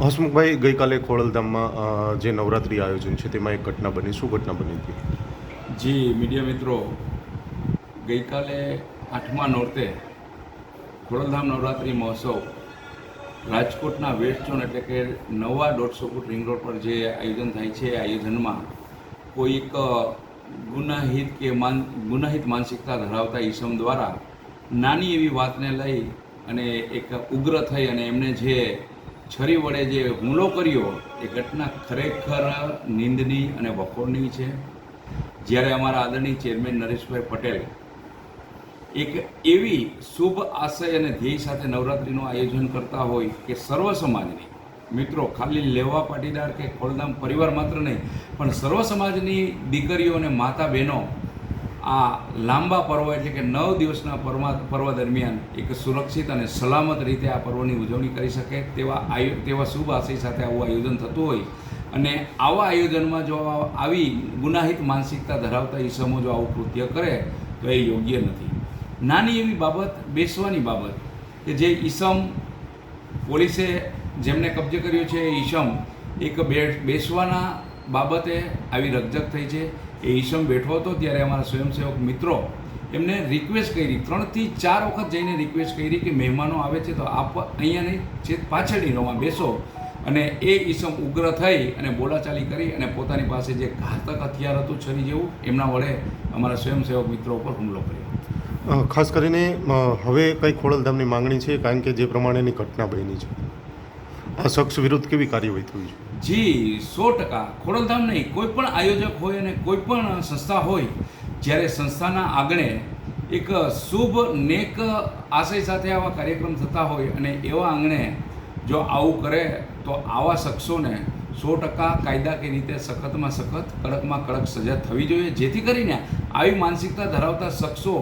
હસમુખભાઈ, ગઈકાલે ખોડલધામમાં જે નવરાત્રિ આયોજન છે તેમાં એક ઘટના બની. શું ઘટના બની હતી? જી મીડિયા મિત્રો, ગઈકાલે 8મા નોરતે ખોડલધામ નવરાત્રિ મહોત્સવ રાજકોટના વેસ્ટ ઝોન એટલે કે નવા 150 ફૂટ રિંગ રોડ પર જે આયોજન થાય છે, આયોજનમાં કોઈક ગુનાહિત માનસિકતા ધરાવતા ઈસમ દ્વારા નાની એવી વાતને લઈ અને એક ઉગ્ર થઈ અને એમને જે છરી વડે જે હુમલો કર્યો એ ઘટના ખરેખર નિંદનીય અને વખોડની છે. જ્યારે અમારા આદરણીય ચેરમેન નરેશભાઈ પટેલ એક એવી શુભ આશય અને ધ્યેય સાથે નવરાત્રિનું આયોજન કરતા હોય કે સર્વ સમાજની મિત્રો, ખાલી લેવા પાટીદાર કે ખોડલધામ પરિવાર માત્ર નહીં પણ સર્વ સમાજની દીકરીઓ અને માતા બહેનો આ લાંબા પર્વ એટલે કે 9 દિવસના પર્વ દરમિયાન એક સુરક્ષિત અને સલામત રીતે આ પર્વની ઉજવણી કરી શકે તેવા શુભ આશય સાથે આવું આયોજન થતું હોય અને આવા આયોજનમાં જો આવી ગુનાહિત માનસિકતા ધરાવતા ઈસમો જો આવું કૃત્ય કરે તો એ યોગ્ય નથી. નાની એવી બાબત, બેસવાની બાબત કે જે ઈસમ પોલીસે જેમને કબજે કર્યો છે એ ઈસમ એક બેસવાના બાબતે આવી રકઝક થઈ છે. એ ઈસમ બેઠો હતો ત્યારે અમારા સ્વયંસેવક મિત્રો એમને રિક્વેસ્ટ કરી, 3 થી 4 વખત જઈને રિક્વેસ્ટ કરી કે મહેમાનો આવે છે તો આપ અહીંયા નહીં છે પાછળની રોમાં બેસો. અને એ ઈસમ ઉગ્ર થઈ અને બોલાચાલી કરી અને પોતાની પાસે જે ઘાતક હથિયાર હતું છરી જેવું એમના વડે અમારા સ્વયંસેવક મિત્રો ઉપર હુમલો કર્યો. ખાસ કરીને હવે કંઈ ખોડલધામની માંગણી છે, કારણ કે જે પ્રમાણેની ઘટના બની છે, આ શખ્સ વિરુદ્ધ કેવી કાર્યવાહી થવી છે? જી 100%. ખોડલધામ નહીં, કોઈ પણ આયોજક હોય અને કોઈ પણ સંસ્થા હોય, જ્યારે સંસ્થાના આંગણે એક શુભ નેક આશય સાથે આવા કાર્યક્રમ થતા હોય અને એવા આંગણે જો આવું કરે તો આવા શખ્સોને 100% કાયદાકીય રીતે સખતમાં સખત, કડકમાં કડક સજા થવી જોઈએ, જેથી કરીને આવી માનસિકતા ધરાવતા શખ્સો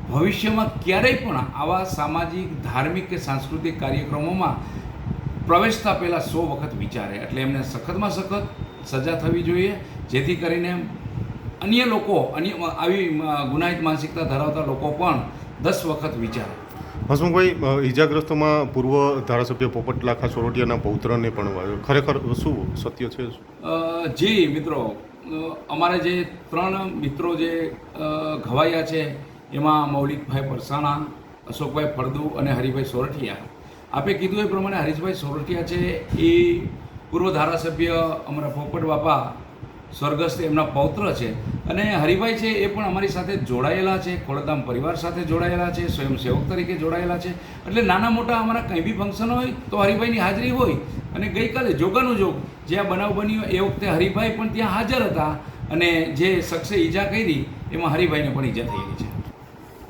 ભવિષ્યમાં ક્યારેય પણ આવા સામાજિક, ધાર્મિક કે સાંસ્કૃતિક કાર્યક્રમોમાં પ્રવેશતા પહેલાં 100 વખત વિચારે. એટલે એમને સખતમાં સખત સજા થવી જોઈએ, જેથી કરીને અન્ય લોકો, આવી ગુનાહિત માનસિકતા ધરાવતા લોકો પણ 10 વખત વિચારે. હસમુખભાઈ, ઈજાગ્રસ્તોમાં પૂર્વ ધારાસભ્ય પોપટ લાખા સોરઠિયાના પૌત્રને પણ ખરેખર શું સત્ય છે? જી મિત્રો, અમારે જે 3 મિત્રો જે ઘવાયા છે એમાં મૌલિકભાઈ પરસાણા, અશોકભાઈ ફળદુ અને હરિભાઈ સોરઠિયા. આપે કીધું એ પ્રમાણે હરીશભાઈ સોરઠિયા છે એ પૂર્વ ધારાસભ્ય અમારા પોપટ બાપા સ્વર્ગસ્થ એમના પૌત્ર છે. અને હરિભાઈ છે એ પણ અમારી સાથે જોડાયેલા છે, ખોડલધામ પરિવાર સાથે જોડાયેલા છે, સ્વયંસેવક તરીકે જોડાયેલા છે. એટલે નાના મોટા અમારા કંઈ બી ફંક્શન હોય તો હરિભાઈની હાજરી હોય. અને ગઈકાલે જોગાનું જોગ જે આ બનાવ બન્યો એ વખતે હરિભાઈ પણ ત્યાં હાજર હતા અને જે શખ્સે ઈજા કરી એમાં હરિભાઈને પણ ઈજા થઈ ગઈ છે.